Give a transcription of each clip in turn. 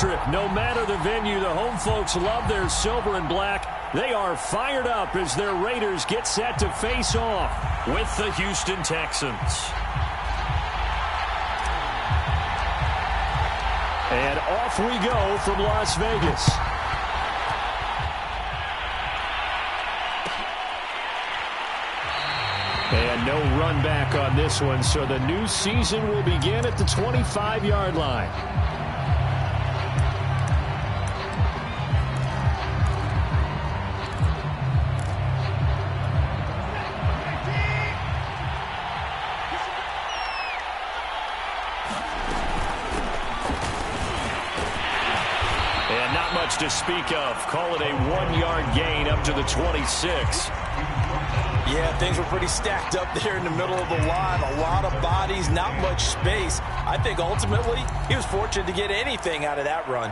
Strip. No matter the venue, the home folks love their silver and black. They are fired up as their Raiders get set to face off with the Houston Texans. And off we go from Las Vegas. And no run back on this one, so the new season will begin at the 25-yard line. And not much to speak of. Call it a 1-yard gain up to the 26. Yeah, things were pretty stacked up there in the middle of the line. A lot of bodies, not much space. I think ultimately he was fortunate to get anything out of that run.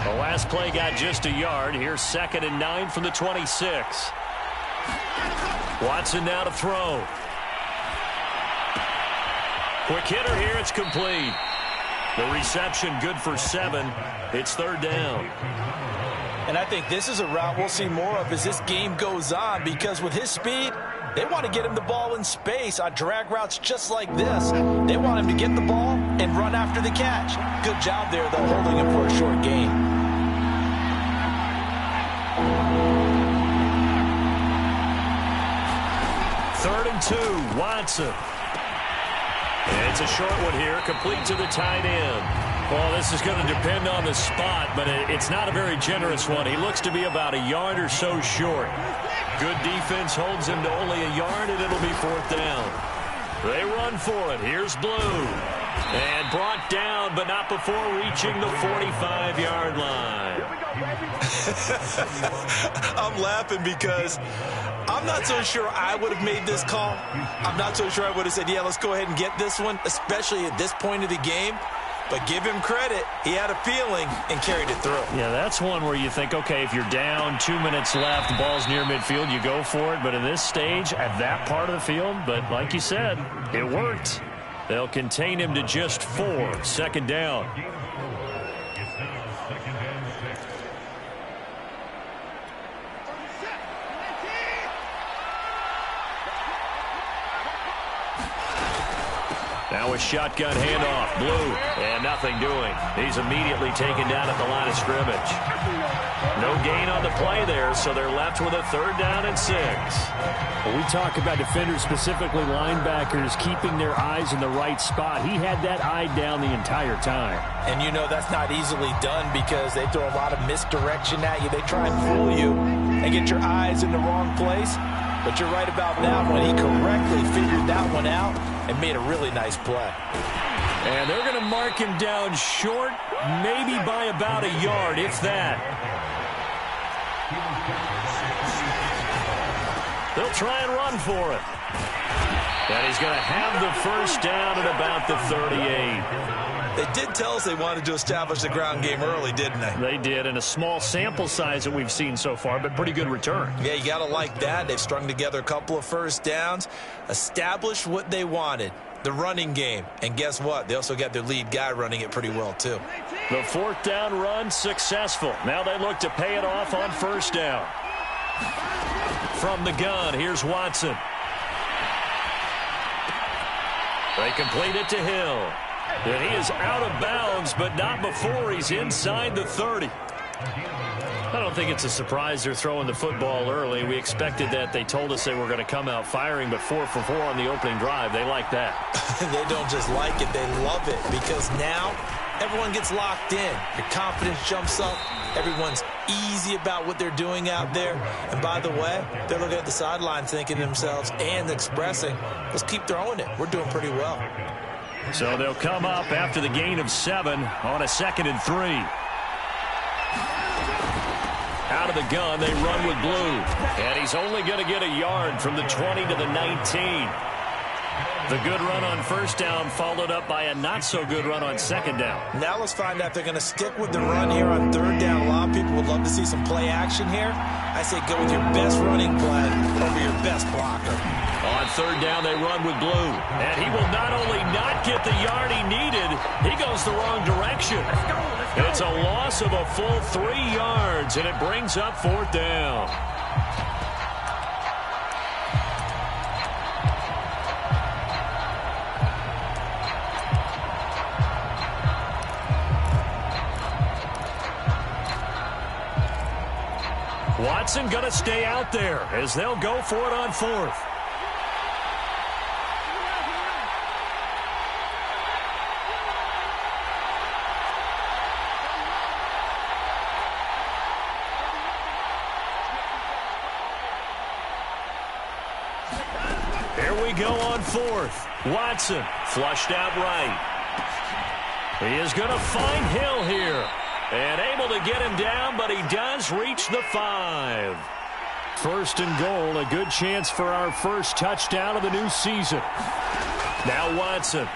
The last play got just a yard. Here's 2nd and 9 from the 26. Watson now to throw. Quick hitter here. It's complete. The reception good for 7. It's 3rd down. And I think this is a route we'll see more of as this game goes on, because with his speed, they want to get him the ball in space on drag routes just like this. They want him to get the ball and run after the catch. Good job there, though, holding him for a short gain. Third and 2, Watson. It's a short one here, complete to the tight end. Well, this is going to depend on the spot, but it's not a very generous one. He looks to be about a yard or so short. Good defense holds him to only a yard, and it'll be 4th down. They run for it. Here's Blue. And brought down, but not before reaching the 45-yard line. I'm laughing because I'm not so sure I would have made this call. I'm not so sure I would have said, yeah, let's go ahead and get this one, especially at this point of the game. But give him credit. He had a feeling and carried it through. Yeah, that's one where you think, okay, if you're down, 2 minutes left, the ball's near midfield, you go for it. But at this stage, at that part of the field, but like you said, it worked. They'll contain him to just 4. 2nd down. Now a shotgun handoff. Blue. And nothing doing. He's immediately taken down at the line of scrimmage. No gain on the play there, so they're left with a 3rd down and 6. We talk about defenders, specifically linebackers, keeping their eyes in the right spot. He had that eye down the entire time. And you know that's not easily done because they throw a lot of misdirection at you. They try and fool you and get your eyes in the wrong place. But you're right about that one. He correctly figured that one out and made a really nice play. And they're going to mark him down short, maybe by about a yard, if that. They'll try and run for it. And he's going to have the 1st down at about the 38. They did tell us they wanted to establish the ground game early, didn't they? They did, and a small sample size that we've seen so far, but pretty good return. Yeah, you got to like that. They've strung together a couple of 1st downs, established what they wanted, the running game. And guess what? They also got their lead guy running it pretty well, too. The 4th down run successful. Now they look to pay it off on 1st down. From the gun, here's Watson. They complete it to Hill. And he is out of bounds, but not before he's inside the 30. I don't think it's a surprise they're throwing the football early. We expected that. They told us they were going to come out firing, but 4 for 4 on the opening drive. They like that. They don't just like it, they love it, because now everyone gets locked in. Your confidence jumps up. Everyone's easy about what they're doing out there. And by the way, they're looking at the sideline thinking to themselves and expressing, let's keep throwing it. We're doing pretty well. So they'll come up after the gain of 7 on a 2nd and 3. Out of the gun, they run with Blue. And he's only going to get a yard from the 20 to the 19. The good run on 1st down followed up by a not-so-good run on 2nd down. Now let's find out if they're going to stick with the run here on 3rd down. A lot of people would love to see some play action here. I say go with your best running play over your best blocker. On On third down, they run with blue. And he will not only not get the yard he needed, he goes the wrong direction. It's a loss of a full 3 yards, and it brings up 4th down. Watson going to stay out there as they'll go for it on 4th. Here we go on 4th. Watson flushed out right. He is going to find Hill here. And able to get him down, but he does reach the 5. 1st and goal, a good chance for our first touchdown of the new season. Now Watson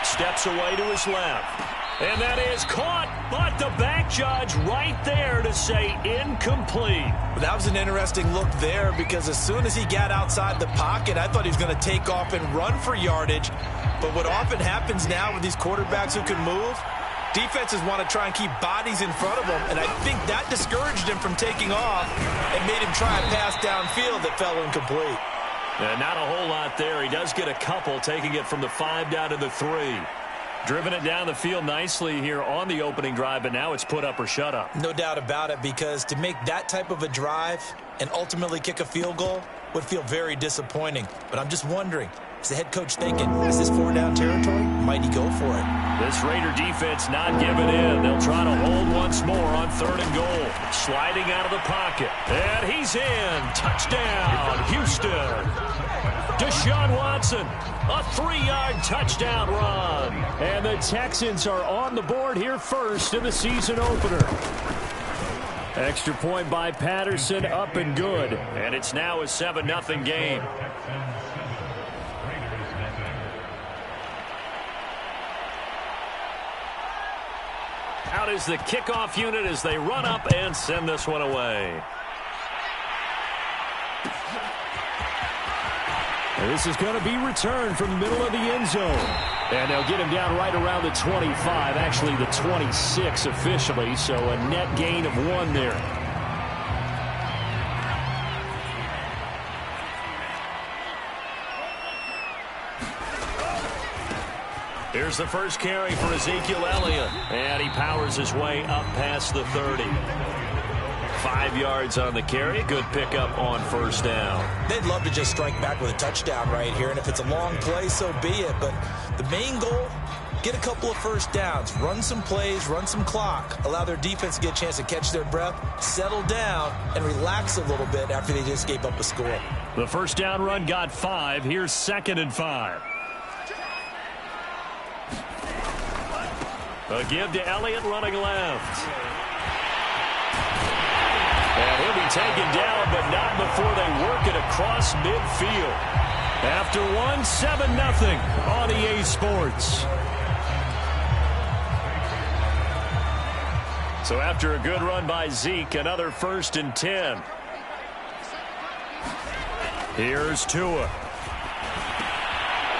steps away to his left. And that is caught, but the back judge right there to say incomplete. That was an interesting look there because as soon as he got outside the pocket, I thought he was going to take off and run for yardage. But what often happens now with these quarterbacks who can move, defenses want to try and keep bodies in front of them, and I think that discouraged him from taking off and made him try a pass downfield that fell incomplete. Not a whole lot there. He does get a couple, taking it from the 5 down to the 3. Driven it down the field nicely here on the opening drive, but now it's put up or shut up. No doubt about it, because to make that type of a drive and ultimately kick a field goal would feel very disappointing. But I'm just wondering, is the head coach thinking, is this 4-down territory? Might he go for it? This Raider defense not giving in. They'll try to hold once more on 3rd and goal. Sliding out of the pocket. And he's in. Touchdown, Houston. Deshaun Watson, a 3-yard touchdown run. And the Texans are on the board here first in the season opener. Extra point by Patterson, up and good. And it's now a 7-0 game. Out is the kickoff unit as they run up and send this one away. This is going to be returned from the middle of the end zone. And they'll get him down right around the 25, actually the 26 officially, so a net gain of 1 there. Here's the first carry for Ezekiel Elliott, and he powers his way up past the 30. 5 yards on the carry. Good pickup on 1st down. They'd love to just strike back with a touchdown right here, and if it's a long play, so be it. But the main goal, get a couple of 1st downs, run some plays, run some clock, allow their defense to get a chance to catch their breath, settle down, and relax a little bit after they just gave up a score. The 1st down run got 5. Here's 2nd and 5. A give to Elliott running left. And he'll be taken down, but not before they work it across midfield. After 1, 7-0 on EA Sports. So after a good run by Zeke, another 1st and 10. Here's Tua.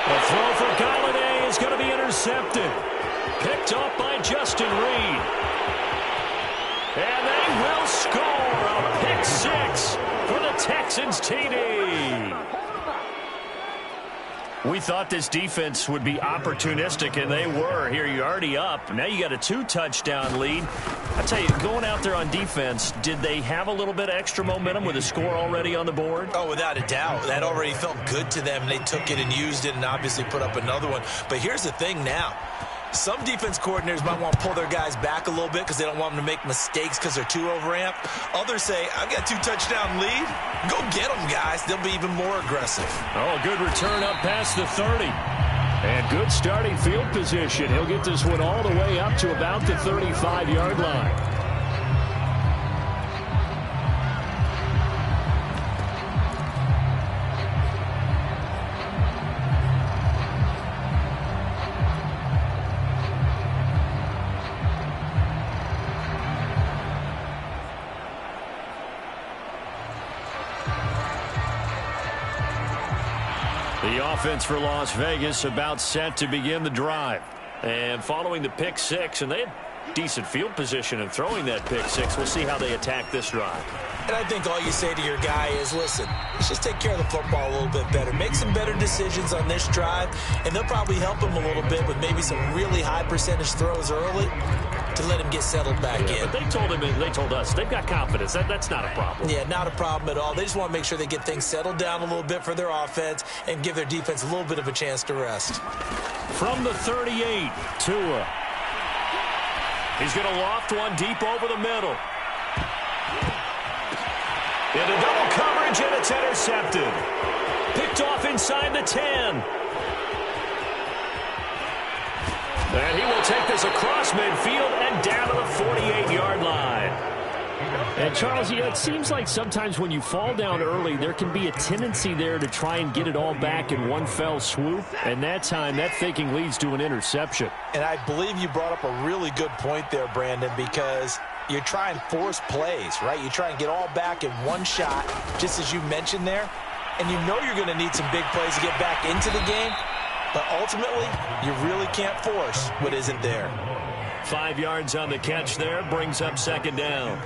A throw for Galladay is going to be intercepted. Picked up by Justin Reed. And they will score a pick 6 for the Texans TD. We thought this defense would be opportunistic, and they were. Here, you're already up. Now you got a 2-touchdown lead. I tell you, going out there on defense, did they have a little bit of extra momentum with a score already on the board? Oh, without a doubt. That already felt good to them. They took it and used it and obviously put up another one. But here's the thing now. Some defense coordinators might want to pull their guys back a little bit because they don't want them to make mistakes because they're too overamped. Others say, I've got a 2-touchdown lead. Go get them, guys. They'll be even more aggressive. Oh, good return up past the 30. And good starting field position. He'll get this one all the way up to about the 35-yard line. offense for Las Vegas about set to begin the drive. And following the pick six, and they had decent field position in throwing that pick six. We'll see how they attack this drive. And I think all you say to your guy is, listen, let's just take care of the football a little bit better. Make some better decisions on this drive, and they'll probably help him a little bit with maybe some really high percentage throws early to let him get settled back in. But they told us they've got confidence. That's not a problem. Yeah, not a problem at all. They just want to make sure they get things settled down a little bit for their offense and give their defense a little bit of a chance to rest. From the 38, Tua. He's going to loft one deep over the middle. Into double coverage, and it's intercepted. Picked off inside the 10. And he will take this across midfield and down to the 48-yard line. And, Charles, it seems like sometimes when you fall down early, there can be a tendency there to try and get it all back in one fell swoop. And that time, that thinking leads to an interception. And I believe you brought up a really good point there, Brandon, because you try and force plays, right? You try and get all back in one shot, just as you mentioned there. And you know you're going to need some big plays to get back into the game. But ultimately, you really can't force what isn't there. 5 yards on the catch there, brings up second down.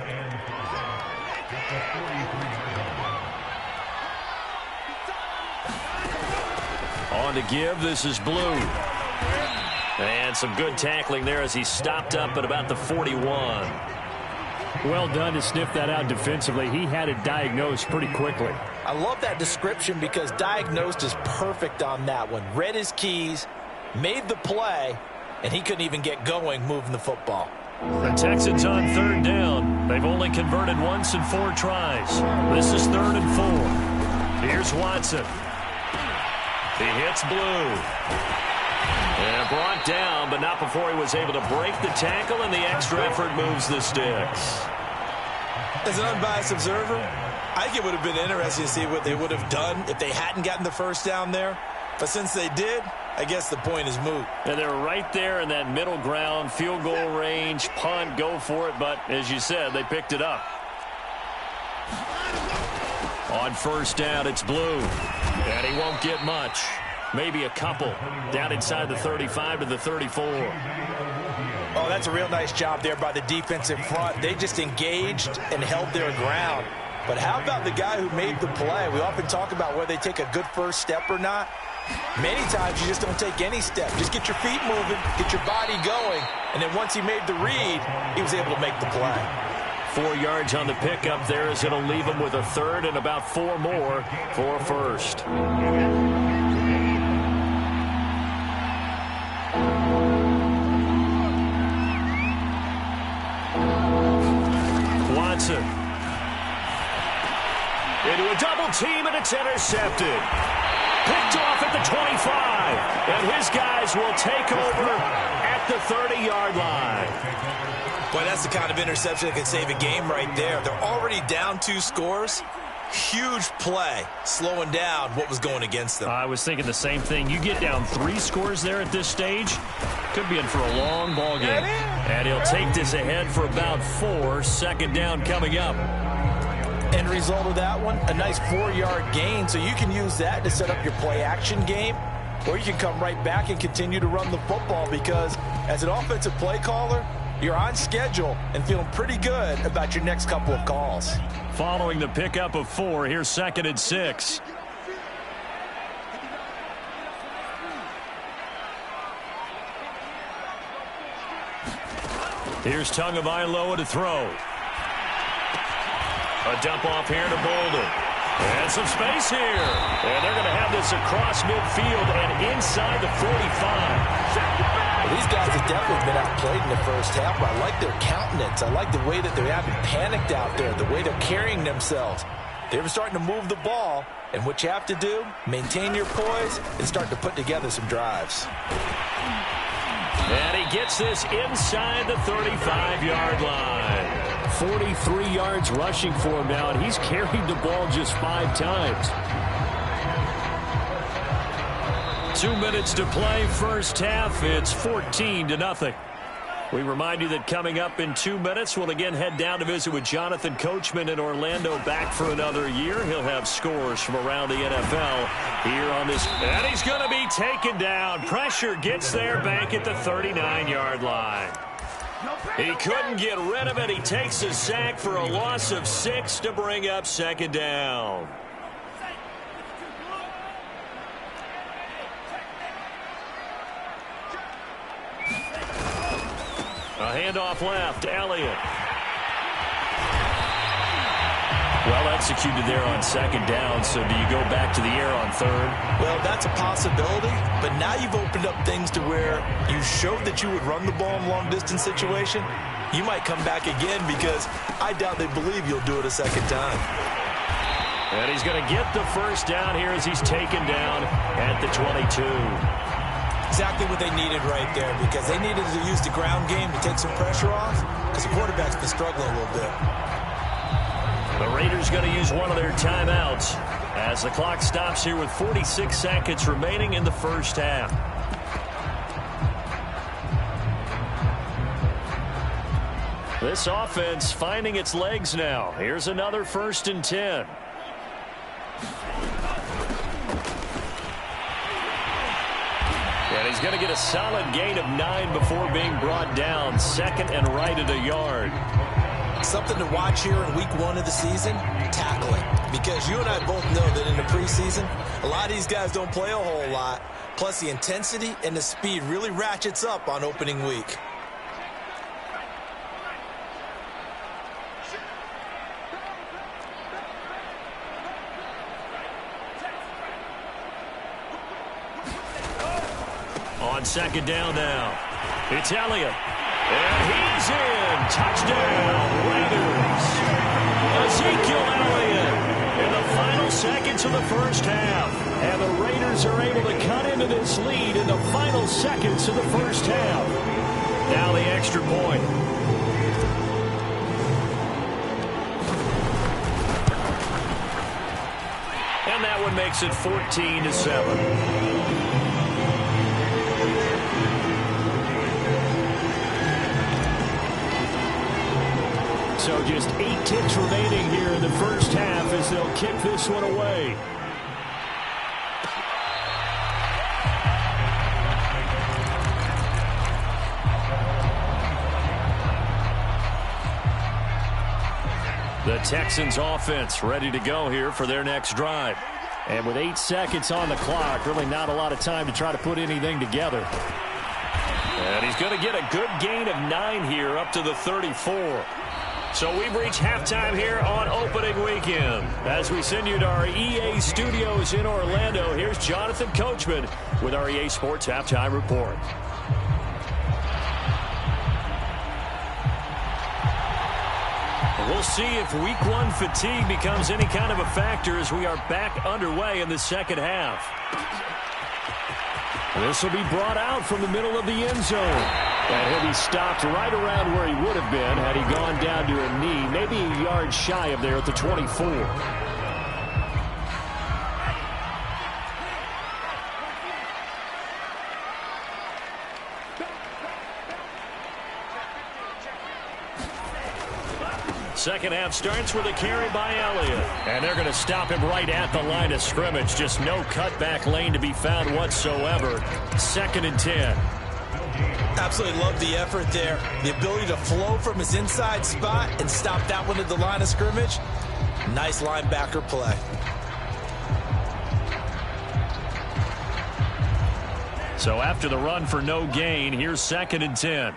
On to give, this is Blue. And some good tackling there as he stopped up at about the 41. Well done to sniff that out defensively. He had it diagnosed pretty quickly. I love that description because diagnosed is perfect on that one. Read his keys, made the play, and he couldn't even get going moving the football. The Texans on third down. They've only converted once in 4 tries. This is 3rd and 4. Here's Watson. He hits Blue. And brought down, but not before he was able to break the tackle, and the extra effort moves the sticks. As an unbiased observer, I think it would have been interesting to see what they would have done if they hadn't gotten the first down there. But since they did, I guess the point is moot. And they're right there in that middle ground, field goal range, punt, go for it. But as you said, they picked it up. On first down, it's Blue. And he won't get much. Maybe a couple. Down inside the 35 to the 34. Oh, that's a real nice job there by the defense in front. They just engaged and held their ground. But how about the guy who made the play? We often talk about whether they take a good first step or not. Many times you just don't take any step. Just get your feet moving, get your body going, and then once he made the read, he was able to make the play. 4 yards on the pickup there as it'll leave him with a third and about 4 more for a first. Watson. Into a double team, and it's intercepted. Picked off at the 25. And his guys will take over at the 30-yard line. Boy, that's the kind of interception that can save a game right there. They're already down 2 scores. Huge play, slowing down what was going against them. I was thinking the same thing. You get down 3 scores there at this stage, could be in for a long ball game. And he'll take this ahead for about 4. Second down coming up. End result of that one, a nice 4-yard gain. So you can use that to set up your play-action game, or you can come right back and continue to run the football because as an offensive play caller, you're on schedule and feeling pretty good about your next couple of calls. Following the pickup of 4, here's 2nd and 6. Here's Tagovailoa to throw. A dump off here to Bolden. And some space here. And they're going to have this across midfield and inside the 45. These guys have definitely been outplayed in the first half, but I like their countenance. I like the way that they haven't panicked out there, the way they're carrying themselves. They were starting to move the ball, and what you have to do, maintain your poise and start to put together some drives. And he gets this inside the 35-yard line. 43 yards rushing for him now, and he's carried the ball just 5 times. 2 minutes to play first half. It's 14-0. We remind you that coming up in 2 minutes, we'll again head down to visit with Jonathan Coachman in Orlando, back for another year. He'll have scores from around the NFL here on this. And he's going to be taken down. Pressure gets there back at the 39-yard line. He couldn't get rid of it. He takes a sack for a loss of 6 to bring up second down. A handoff left, Elliott. Well executed there on second down, so do you go back to the air on third? Well, that's a possibility, but now you've opened up things to where you showed that you would run the ball in a long-distance situation. You might come back again because I doubt they believe you'll do it a second time. And he's going to get the first down here as he's taken down at the 22. Exactly what they needed right there, because they needed to use the ground game to take some pressure off, because the quarterback's been struggling a little bit. The Raiders going to use one of their timeouts as the clock stops here with 46 seconds remaining in the first half. This offense finding its legs now. Here's another 1st and 10. And he's going to get a solid gain of 9 before being brought down. 2nd and right at a yard. Something to watch here in week 1 of the season, tackling. Because you and I both know that in the preseason, a lot of these guys don't play a whole lot. Plus the intensity and the speed really ratchets up on opening week. On second down now, it's Elliott. And he's in. Touchdown, Raiders. Ezekiel Elliott in the final seconds of the first half. And the Raiders are able to cut into this lead in the final seconds of the first half. Now the extra point. And that one makes it 14-7. So just 8 ticks remaining here in the first half as they'll kick this one away. The Texans offense ready to go here for their next drive. And with 8 seconds on the clock, really not a lot of time to try to put anything together. And he's going to get a good gain of 9 here up to the 34. So we've reached halftime here on opening weekend. As we send you to our EA studios in Orlando, here's Jonathan Coachman with our EA Sports Halftime Report. We'll see if week 1 fatigue becomes any kind of a factor as we are back underway in the second half. This will be brought out from the middle of the end zone. And he'll be stopped right around where he would have been had he gone down to a knee, maybe a yard shy of there at the 24. Second half starts with a carry by Elliott. And they're going to stop him right at the line of scrimmage. Just no cutback lane to be found whatsoever. 2nd and 10. Absolutely love the effort there. The ability to flow from his inside spot and stop that one at the line of scrimmage. Nice linebacker play. So after the run for no gain, here's 2nd and 10.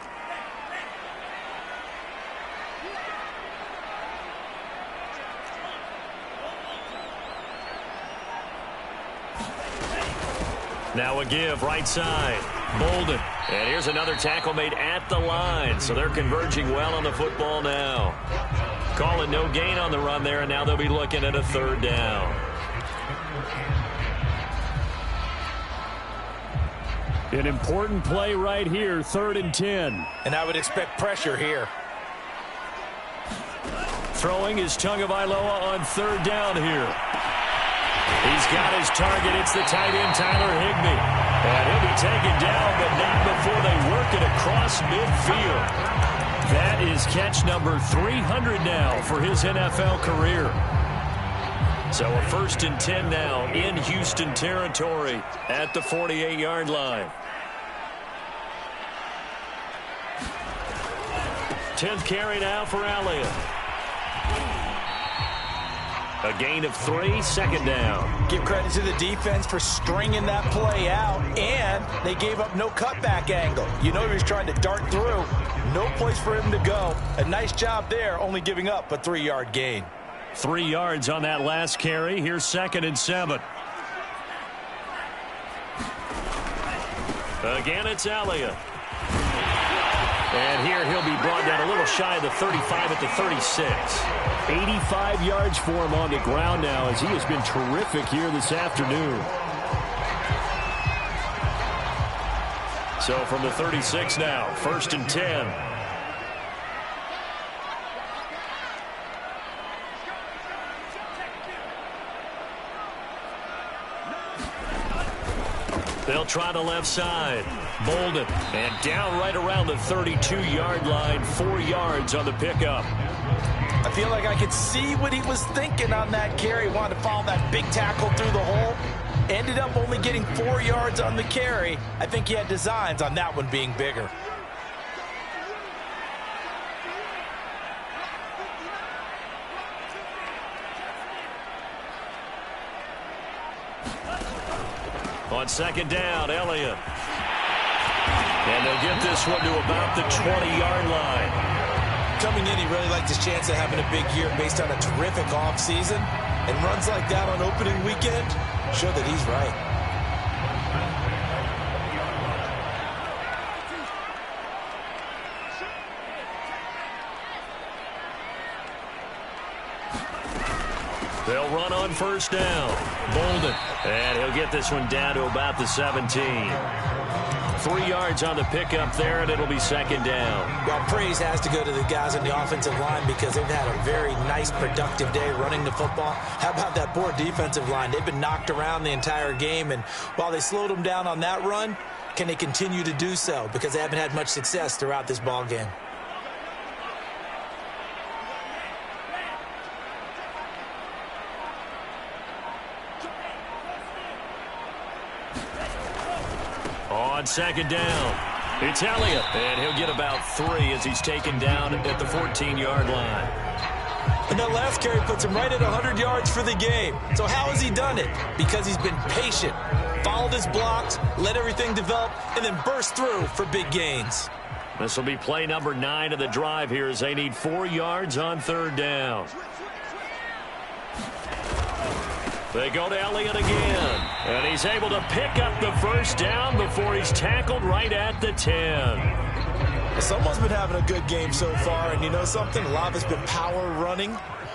Now a give right side. Bolden. And here's another tackle made at the line. So they're converging well on the football now. Call it no gain on the run there, and now they'll be looking at a 3rd down. An important play right here, 3rd and 10. And I would expect pressure here. Throwing is Tagovailoa on 3rd down here. He's got his target. It's the tight end, Tyler Higbee. And he'll be taken down, but not before they work it across across midfield. That is catch number 300 now for his NFL career. So a 1st and 10 now in Houston territory at the 48-yard line. 10th carry now for Elliott. A gain of 3, 2nd down. Give credit to the defense for stringing that play out, and they gave up no cutback angle. You know he was trying to dart through. No place for him to go. A nice job there, only giving up a 3-yard gain. 3 yards on that last carry. Here's 2nd and 7. Again, it's Elliott. And here he'll be brought down a little shy of the 35 at the 36. 85 yards for him on the ground now as he has been terrific here this afternoon. So from the 36 now, 1st and 10. They'll try the left side. Bolden, and down right around the 32-yard line, 4 yards on the pickup. I feel like I could see what he was thinking on that carry. Wanted to follow that big tackle through the hole. Ended up only getting 4 yards on the carry. I think he had designs on that one being bigger. On 2nd down, Elliott. And they'll get this one to about the 20-yard line. Coming in, he really liked his chance of having a big year based on a terrific offseason. And runs like that on opening weekend show that he's right. They'll run on 1st down. Bolden. And he'll get this one down to about the 17. 3 yards on the pickup there, and it'll be 2nd down. Well, praise has to go to the guys on the offensive line because they've had a very nice, productive day running the football. How about that poor defensive line? They've been knocked around the entire game, and while they slowed them down on that run, can they continue to do so? Because they haven't had much success throughout this ball game. On 2nd down, it's Elliott, and he'll get about 3 as he's taken down at the 14-yard line. And that last carry puts him right at 100 yards for the game. So how has he done it? Because he's been patient, followed his blocks, let everything develop, and then burst through for big gains. This will be play number 9 of the drive here as they need 4 yards on 3rd down. They go to Elliott again, and he's able to pick up the 1st down before he's tackled right at the 10. Someone's been having a good game so far, and you know something? A lot of it's been power running.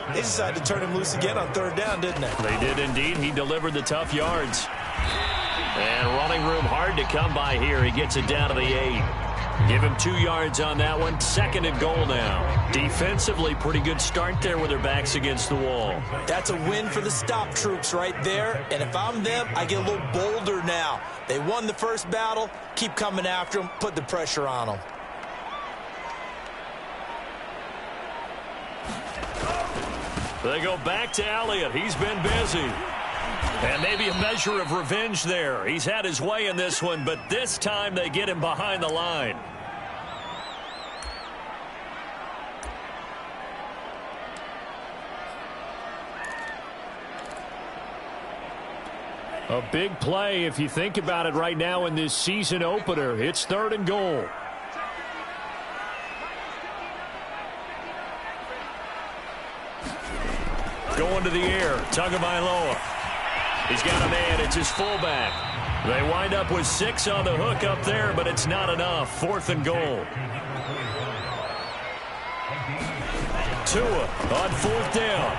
They decided to turn him loose again on 3rd down, didn't they? They did indeed. He delivered the tough yards. And running room hard to come by here. He gets it down to the 8. Give him 2 yards on that one. 2nd and goal now. Defensively, pretty good start there with their backs against the wall. That's a win for the stop troops right there. And if I'm them, I get a little bolder now. They won the first battle. Keep coming after them. Put the pressure on them. They go back to Elliott. He's been busy. And maybe a measure of revenge there. He's had his way in this one, but this time they get him behind the line. A big play if you think about it right now in this season opener. It's 3rd and goal. Going to the air. Tagovailoa. He's got a man. It's his fullback. They wind up with 6 on the hook up there, but it's not enough. 4th and goal. Tua on 4th down.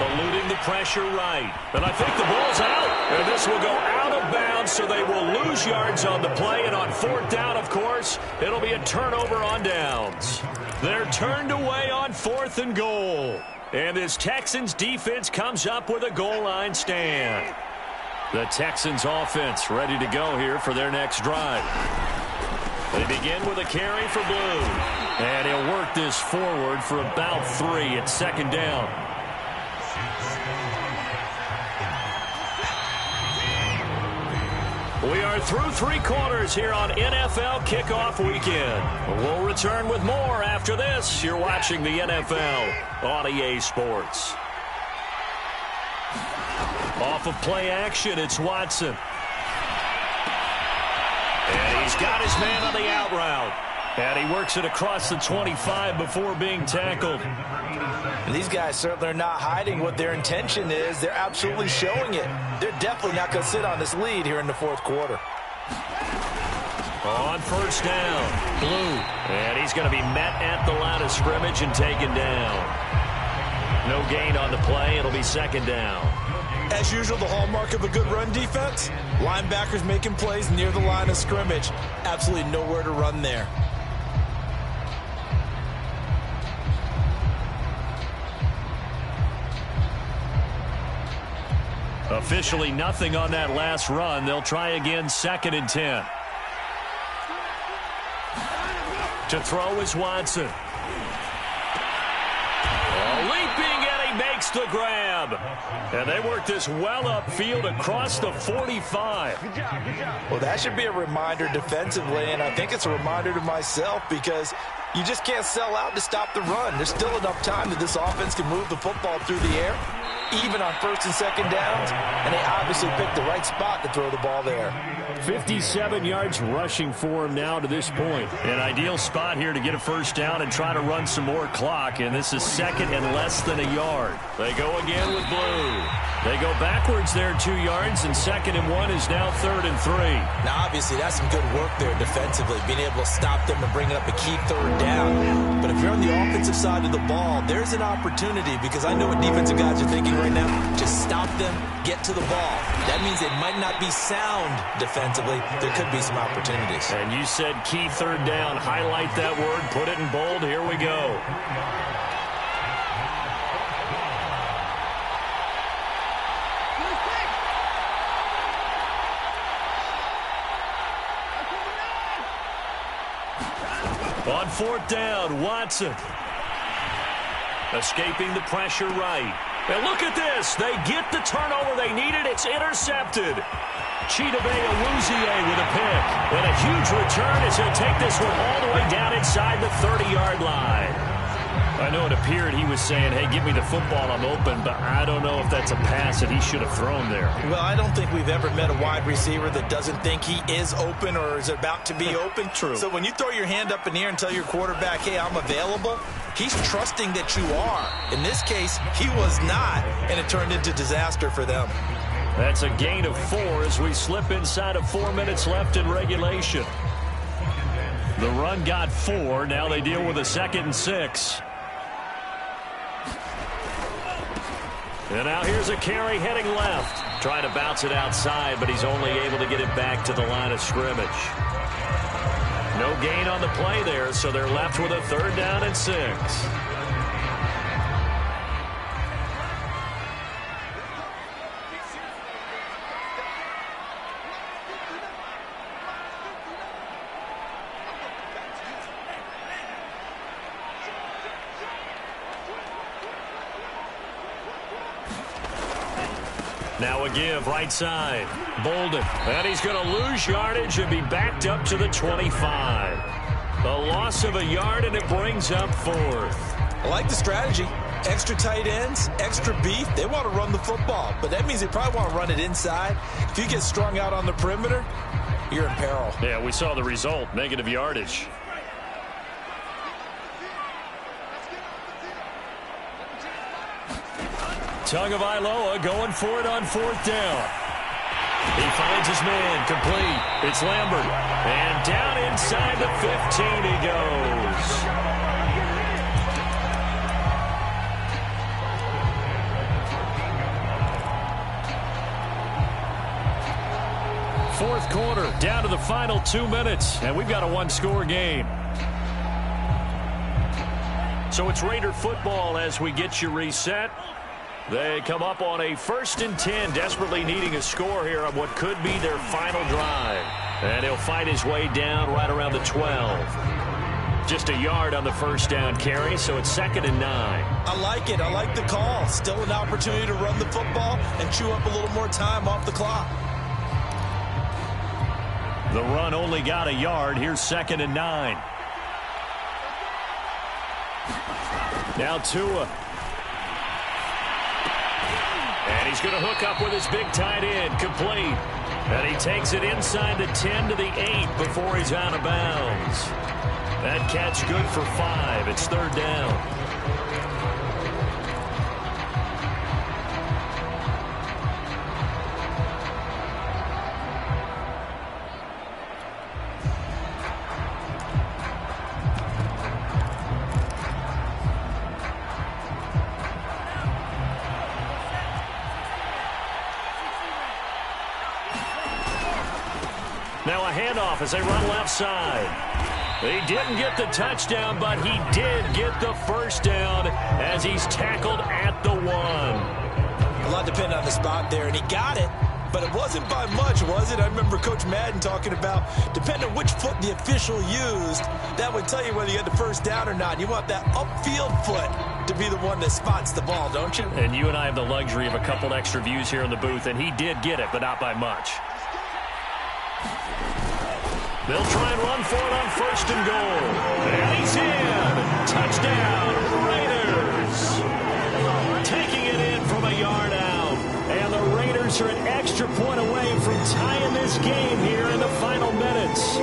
Eluding the pressure right. And I think the ball's out. And this will go out of bounds, so they will lose yards on the play. And on 4th down, of course, it'll be a turnover on downs. They're turned away on 4th and goal. And this Texans defense comes up with a goal line stand. The Texans offense ready to go here for their next drive. They begin with a carry for Blue. And he'll work this forward for about 3 at second down. We are through 3 quarters here on NFL Kickoff Weekend. We'll return with more after this. You're watching the NFL on EA Sports. Off of play action, it's Watson. And he's got his man on the out route. And he works it across the 25 before being tackled. And these guys certainly are not hiding what their intention is. They're absolutely showing it. They're definitely not going to sit on this lead here in the fourth quarter. On first down, Blue. And he's going to be met at the line of scrimmage and taken down. No gain on the play. It'll be second down. As usual, the hallmark of a good run defense, linebackers making plays near the line of scrimmage. Absolutely nowhere to run there. Officially nothing on that last run. They'll try again, 2nd and 10. To throw is Watson. Leaping, and he makes the grab. And they work this well upfield across the 45. Well, that should be a reminder defensively, and I think it's a reminder to myself because you just can't sell out to stop the run. There's still enough time that this offense can move the football through the air, even on 1st and 2nd downs, and they obviously picked the right spot to throw the ball there. 57 yards rushing for him now to this point. An ideal spot here to get a first down and try to run some more clock, and this is 2nd and less than a yard. They go again with Blue. They go backwards there 2 yards, and 2nd and 1 is now 3rd and 3. Now, obviously, that's some good work there defensively, being able to stop them and bring up a key 3rd down. But if you're on the offensive side of the ball, there's an opportunity because I know what defensive guys are thinking right now. Just stop them, get to the ball. That means they might not be sound defensively. There could be some opportunities. And you said key 3rd down. Highlight that word. Put it in bold. Here we go. On 4th down, Watson. Escaping the pressure right. And look at this. They get the turnover they needed. It's intercepted. Chidobe Awuzie with a pick. And a huge return as he'll take this one all the way down inside the 30-yard line. I know it appeared he was saying, hey, give me the football, I'm open, but I don't know if that's a pass that he should have thrown there. Well, I don't think we've ever met a wide receiver that doesn't think he is open or is about to be open. True. So when you throw your hand up in the air and tell your quarterback, hey, I'm available, he's trusting that you are. In this case, he was not, and it turned into disaster for them. That's a gain of 4 as we slip inside of 4 minutes left in regulation. The run got 4. Now they deal with a 2nd and 6. And now here's a carry heading left. Trying to bounce it outside, but he's only able to get it back to the line of scrimmage. No gain on the play there, so they're left with a 3rd down and 6. Now a give, right side. Bolden. And he's going to lose yardage and be backed up to the 25. A loss of a yard, and it brings up 4th. I like the strategy. Extra tight ends, extra beef. They want to run the football, but that means they probably want to run it inside. If you get strung out on the perimeter, you're in peril. Yeah, we saw the result, negative yardage. Tagovailoa going for it on 4th down. He finds his man, complete. It's Lambert. And down inside the 15 he goes. Fourth quarter, down to the final 2 minutes, and we've got a one-score game. So it's Raider football as we get you reset. They come up on a 1st and 10, desperately needing a score here on what could be their final drive. And he'll fight his way down right around the 12. Just a yard on the first down carry, so it's 2nd and 9. I like it. I like the call. Still an opportunity to run the football and chew up a little more time off the clock. The run only got a yard. Here's 2nd and 9. Now Tua. And he's going to hook up with his big tight end. Complete. And he takes it inside the 10 to the 8 before he's out of bounds. That catch good for 5. It's 3rd down. Now a handoff as they run left side. He didn't get the touchdown, but he did get the first down as he's tackled at the 1. A lot depended on the spot there, and he got it, but it wasn't by much, was it? I remember Coach Madden talking about, depending on which foot the official used, that would tell you whether you had the first down or not. You want that upfield foot to be the one that spots the ball, don't you? And you and I have the luxury of a couple extra views here in the booth, and he did get it, but not by much. They'll try and run for it on 1st and goal. And he's in. Touchdown, Raiders. Taking it in from a yard out. And the Raiders are an extra point away from tying this game here in the final minutes.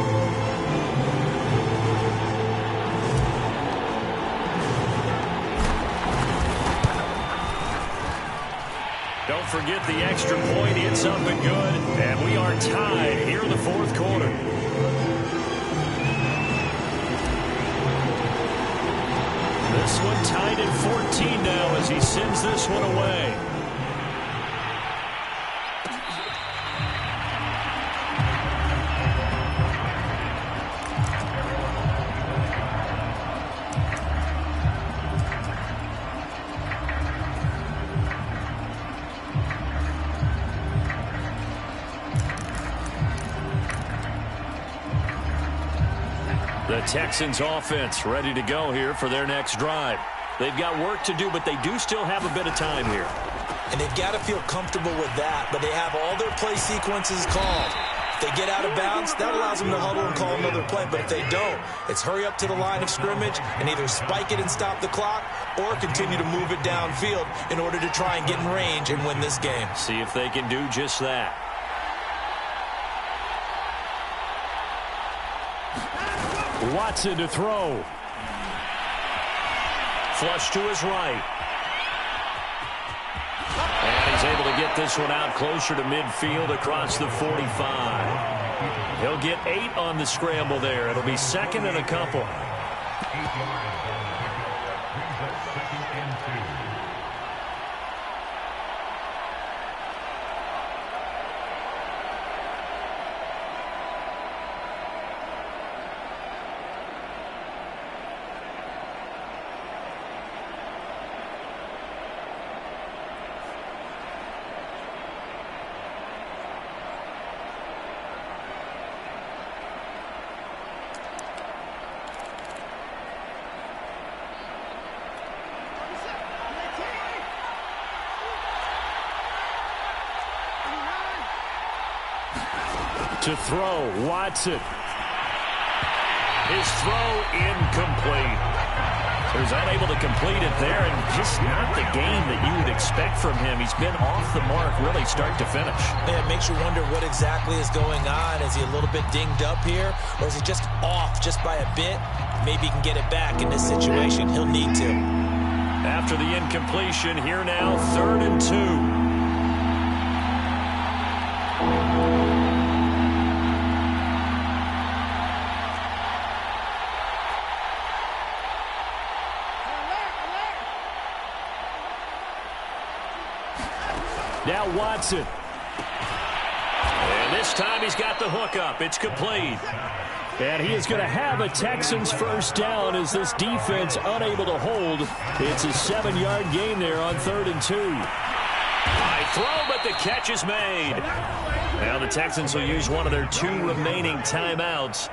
Don't forget the extra point. It's up and good. And we are tied here in the 4th quarter. This one tied at 14 now as he sends this one away. The Texans offense ready to go here for their next drive. They've got work to do, but they do still have a bit of time here. And they've got to feel comfortable with that, but they have all their play sequences called. If they get out of bounds, that allows them to huddle and call another play. But if they don't, it's hurry up to the line of scrimmage and either spike it and stop the clock or continue to move it downfield in order to try and get in range and win this game. See if they can do just that. Watson to throw. Flush to his right. And he's able to get this one out closer to midfield across the 45. He'll get 8 on the scramble there. It'll be 2nd and a couple. To throw, Watson. His throw incomplete. He was unable to complete it there, and just not the game that you would expect from him. He's been off the mark really start to finish. Yeah, it makes you wonder what exactly is going on. Is he a little bit dinged up here, or is he just off just by a bit? Maybe he can get it back in this situation. He'll need to. After the incompletion, here now, 3rd and 2. Now Watson. And this time he's got the hookup. It's complete. And he is going to have a Texans first down as this defense unable to hold. It's a 7-yard gain there on 3rd and 2. I throw, but the catch is made. Now the Texans will use one of their 2 remaining timeouts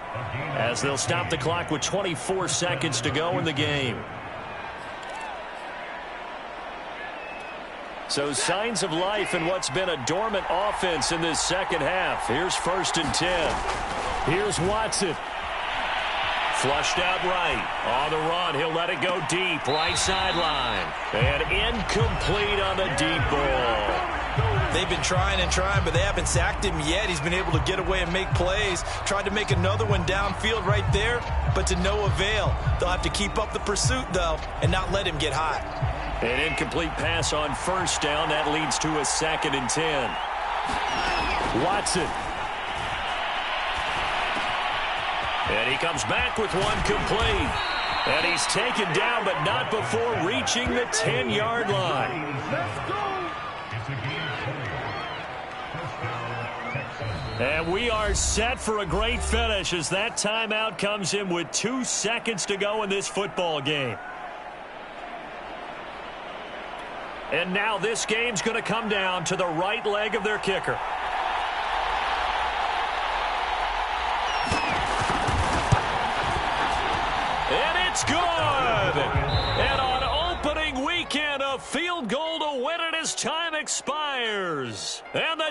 as they'll stop the clock with 24 seconds to go in the game. So signs of life in what's been a dormant offense in this second half. Here's 1st and 10. Here's Watson. Flushed out right. On the run, he'll let it go deep. Right sideline. And incomplete on the deep ball. They've been trying and trying, but they haven't sacked him yet. He's been able to get away and make plays. Tried to make another one downfield right there, but to no avail. They'll have to keep up the pursuit, though, and not let him get hot. An incomplete pass on 1st down. That leads to a 2nd and 10. Watson. And he comes back with one complete. And he's taken down, but not before reaching the 10-yard line. And we are set for a great finish as that timeout comes in with 2 seconds to go in this football game. And now this game's going to come down to the right leg of their kicker. And it's good. And on opening weekend, a field goal to win it as time expires. And the